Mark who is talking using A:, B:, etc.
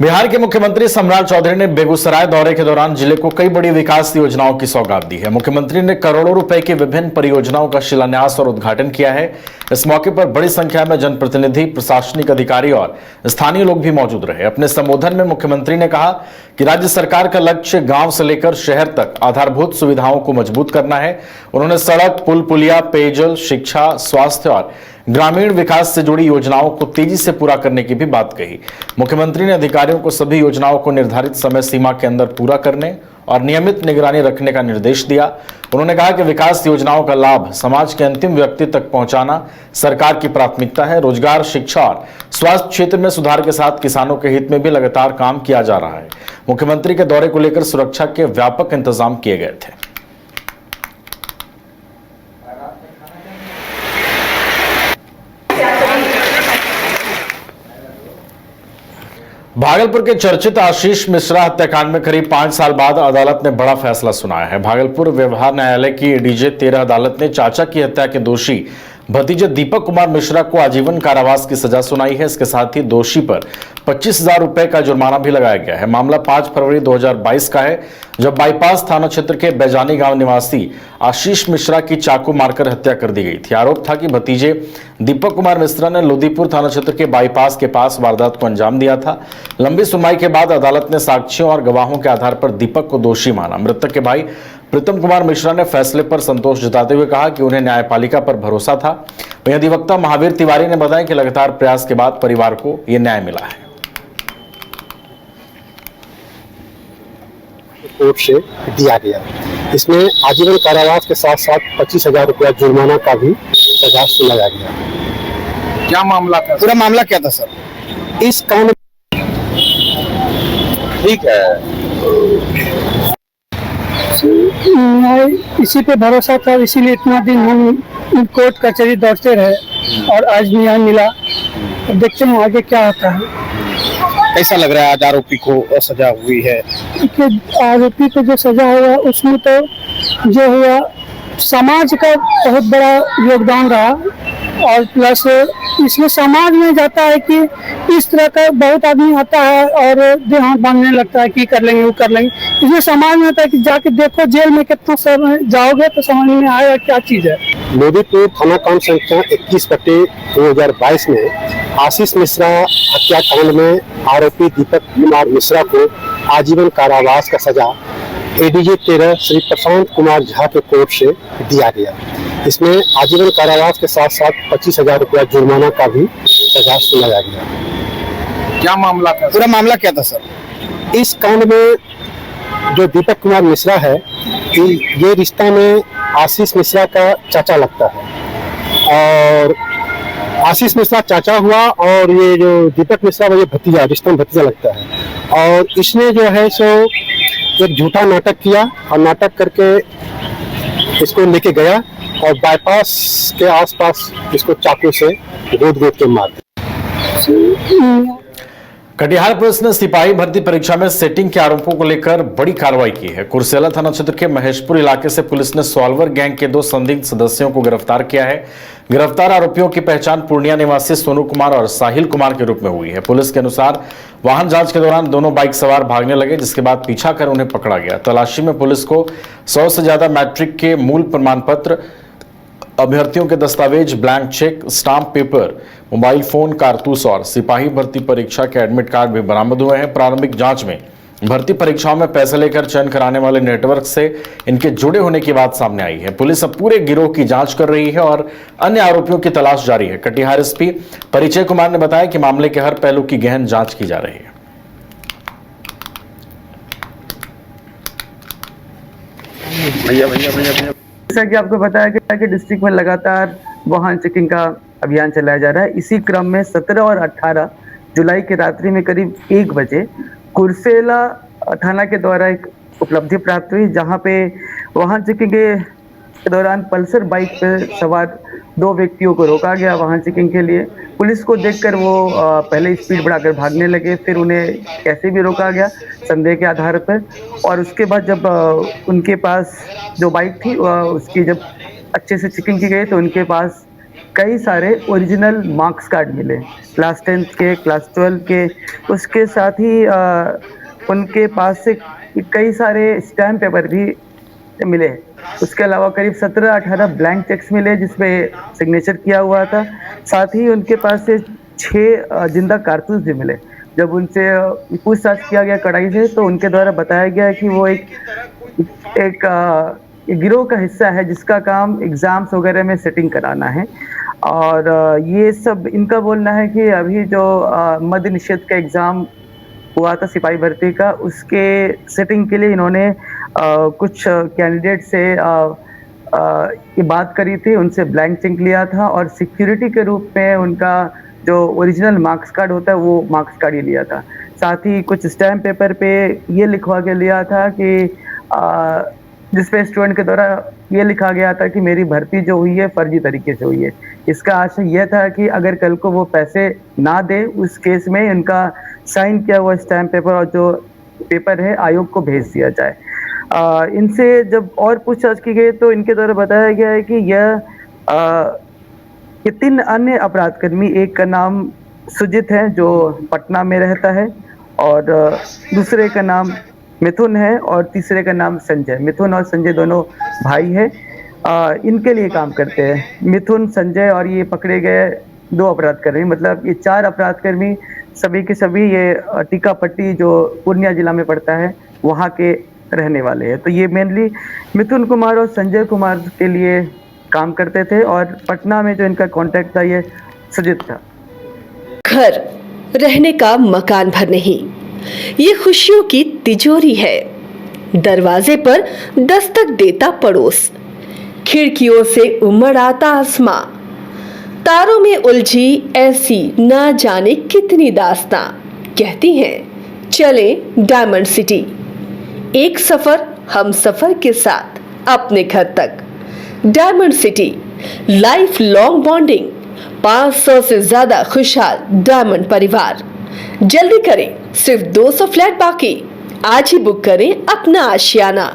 A: बिहार के मुख्यमंत्री सम्राट चौधरी ने बेगूसराय दौरे के दौरान जिले को कई बड़ी विकास योजनाओं की सौगात दी है। मुख्यमंत्री ने करोड़ों रुपए की विभिन्न परियोजनाओं का शिलान्यास और उद्घाटन किया है। इस मौके पर बड़ी संख्या में जनप्रतिनिधि, प्रशासनिक अधिकारी और स्थानीय लोग भी मौजूद रहे। अपने संबोधन में मुख्यमंत्री ने कहा कि राज्य सरकार का लक्ष्य गांव से लेकर शहर तक आधारभूत सुविधाओं को मजबूत करना है। उन्होंने सड़क, पुल, पुलिया, पेयजल, शिक्षा, स्वास्थ्य और ग्रामीण विकास से जुड़ी योजनाओं को तेजी से पूरा करने की भी बात कही। मुख्यमंत्री ने अधिकारियों को सभी योजनाओं को निर्धारित समय सीमा के अंदर पूरा करने और नियमित निगरानी रखने का निर्देश दिया। उन्होंने कहा कि विकास योजनाओं का लाभ समाज के अंतिम व्यक्ति तक पहुंचाना सरकार की प्राथमिकता है। रोजगार, शिक्षा और स्वास्थ्य क्षेत्र में सुधार के साथ किसानों के हित में भी लगातार काम किया जा रहा है। मुख्यमंत्री के दौरे को लेकर सुरक्षा के व्यापक इंतजाम किए गए थे। भागलपुर के चर्चित आशीष मिश्रा हत्याकांड में करीब 5 साल बाद अदालत ने बड़ा फैसला सुनाया है। भागलपुर व्यवहार न्यायालय की डीजे 13 अदालत ने चाचा की हत्या के दोषी भतीजे दीपक कुमार मिश्रा को आजीवन कारावास की सजा सुनाई है। इसके साथ ही दोषी पर 25,000 रुपए का जुर्माना भी लगाया गया है। मामला 5 फरवरी 2022 का है, जब बाईपास थाना क्षेत्र के बैजानी गांव निवासी आशीष मिश्रा की चाकू मारकर हत्या कर दी गई थी। आरोप था कि भतीजे दीपक कुमार मिश्रा ने लोदीपुर थाना क्षेत्र के बाईपास के पास वारदात को अंजाम दिया था। लंबी सुनवाई के बाद अदालत ने साक्ष्यों और गवाहों के आधार पर दीपक को दोषी माना। मृतक के भाई प्रीतम कुमार मिश्रा ने फैसले पर संतोष जताते हुए कहा कि उन्हें न्यायपालिका पर भरोसा था। वहीं अधिवक्ता महावीर तिवारी ने बताया कि लगातार प्रयास के बाद परिवार को यह न्याय मिला है।
B: कोर्ट से दिया गया, इसमें आजीवन कारावास के साथ साथ 25,000 रुपया जुर्माना का भी सजा सुनाया गया।
C: क्या मामला था?
B: पूरा मामला क्या था सर? इस कांड
C: ठीक है,
D: इसी पे भरोसा था, इसीलिए इतना दिन हम कोर्ट कचहरी दौड़ते रहे और आज भी यहाँ मिला। अब देखते हैं आगे क्या होता है।
B: कैसा लग रहा है आज आरोपी को सजा हुई है?
D: आरोपी को जो सजा हुआ उसमें तो जो हुआ समाज का बहुत बड़ा योगदान रहा और प्लस इसमें समाज में जाता है कि इस तरह का बहुत आदमी आता है और देह हाथ बांधने लगता है कि कर लेंगे वो कर लेंगे। इसमें समाज में आता है कि जाके देखो जेल में कितना समय जाओगे तो समझ में आएगा क्या चीज है।
B: लोदीपुर थाना कांड संख्या 21/2022 में आशीष मिश्रा हत्याकांड में आरोपी दीपक कुमार मिश्रा को आजीवन कारावास का सजा एडीजे 13 श्री प्रशांत कुमार झा के कोर्ट से दिया गया। इसमें आजीवन कारावास के साथ साथ 25,000 रुपया जुर्माना का भी सजा सुनाया गया।
C: क्या मामला था?
B: पूरा मामला क्या था सर? इस कांड में जो दीपक कुमार मिश्रा है, ये रिश्ता में आशीष मिश्रा का चाचा लगता है और आशीष मिश्रा चाचा हुआ और ये जो दीपक मिश्रा वो ये भतीजा, रिश्ता में भतीजा लगता है। और इसने जो है सो एक झूठा नाटक किया और नाटक करके इसको लेके गया और बाईपास के आसपास इसको चाकू से गोद के मार दिया।
A: कटिहार पुलिस ने सिपाही भर्ती परीक्षा में सेटिंग के आरोपों को लेकर बड़ी कार्रवाई की है। कुर्सेला थाना क्षेत्र के महेशपुर इलाके से पुलिस ने सॉल्वर गैंग के 2 संदिग्ध सदस्यों को गिरफ्तार किया है। गिरफ्तार आरोपियों की पहचान पूर्णिया निवासी सोनू कुमार और साहिल कुमार के रूप में हुई है। पुलिस के अनुसार वाहन जांच के दौरान दोनों बाइक सवार भागने लगे, जिसके बाद पीछा कर उन्हें पकड़ा गया। तलाशी में पुलिस को 100 से ज्यादा मैट्रिक के मूल प्रमाण पत्र, अभ्यर्थियों के दस्तावेज, blank cheque, stamp paper, mobile phone, कारतूस और सिपाही भर्ती परीक्षा के एडमिट कार्ड भी बरामद हुए हैं। प्रारंभिक जांच में भर्ती परीक्षाओं में पैसे लेकर चयन कराने वाले नेटवर्क से इनके जुड़े होने की बात सामने आई है। पुलिस अब पूरे गिरोह की जांच कर रही है और अन्य आरोपियों की तलाश जारी है। कटिहार एसपी परिचय कुमार ने बताया कि मामले के हर पहलू की गहन जांच की जा रही है।
E: जैसा कि आपको बताया गया कि डिस्ट्रिक्ट में लगातार वाहन चेकिंग का अभियान चलाया जा रहा है। इसी क्रम में 17 और 18 जुलाई की रात्रि में करीब 1 बजे कुर्सेला थाना के द्वारा एक उपलब्धि प्राप्त हुई, जहां पे वाहन चेकिंग के दौरान पल्सर बाइक पर सवार 2 व्यक्तियों को रोका गया वाहन चेकिंग के लिए। पुलिस को देखकर वो पहले स्पीड बढ़ाकर भागने लगे, फिर उन्हें कैसे भी रोका गया संदेह के आधार पर। और उसके बाद जब उनके पास जो बाइक थी उसकी जब अच्छे से चेकिंग की गई तो उनके पास कई सारे ओरिजिनल मार्क्स कार्ड मिले, क्लास 10th के, क्लास 12 के। उसके साथ ही उनके पास से कई सारे स्टैम्प पेपर भी मिले। उसके अलावा करीब 17-18 ब्लैंक चेक्स मिले जिसमें सिग्नेचर किया हुआ था। साथ ही उनके पास से 6 जिंदा कारतूस भी मिले। जब उनसे पूछताछ किया गया कड़ाई से, तो उनके द्वारा बताया गया कि वो एक गिरोह का हिस्सा है जिसका काम एग्जाम्स वगैरह में सेटिंग कराना है। और ये सब इनका बोलना है कि अभी जो मद्य निषेध का एग्जाम हुआ था सिपाही भर्ती का, उसके सेटिंग के लिए इन्होंने कुछ कैंडिडेट से ये बात करी थी, उनसे ब्लैंक चेक लिया था और सिक्योरिटी के रूप में उनका जो ओरिजिनल मार्क्स कार्ड होता है वो मार्क्स कार्ड ही लिया था। साथ ही कुछ स्टैम्प पेपर पे ये लिखवा के लिया था कि जिसपे स्टूडेंट के द्वारा ये लिखा गया था कि मेरी भर्ती जो हुई है फर्जी तरीके से हुई है। इसका आशय यह था कि अगर कल को वो पैसे ना दे, उस केस में इनका साइन किया हुआ स्टैम्प पेपर और जो पेपर है आयोग को भेज दिया जाए। इनसे जब और पूछताछ की गई तो इनके द्वारा बताया गया है कि ये 3 अन्य अपराधकर्मी, एक का नाम सुजित है जो पटना में रहता है और दूसरे का नाम मिथुन है और तीसरे का नाम संजय। मिथुन और संजय दोनों भाई हैं। इनके लिए काम करते हैं। मिथुन, संजय और ये पकड़े गए 2 अपराधकर्मी, मतलब ये 4 अपराधकर्मी सभी के सभी ये टीकापट्टी जो पूर्णिया जिला में पड़ता है वहाँ के रहने वाले हैं। तो ये मेनली मिथुन कुमार और संजय कुमार के लिए काम करते थे और पटना में जो इनका कॉन्टैक्ट था ये सुजित था।
C: घर रहने का मकान भर नहीं, ये खुशियों की तिजोरी है। दरवाजे पर दस्तक देता पड़ोस, खिड़कियों से उमड़ आता आसमां, तारों में उलझी ऐसी ना जाने कितनी दास्तां। कहती हैं चले डायमंड सिटी, एक सफर हम सफर के साथ अपने घर तक। Diamond city, life long bonding, 500 से ज्यादा खुशहाल डायमंड परिवार। जल्दी करें, सिर्फ 200 फ्लैट बाकी। आज ही बुक करें अपना आशियाना।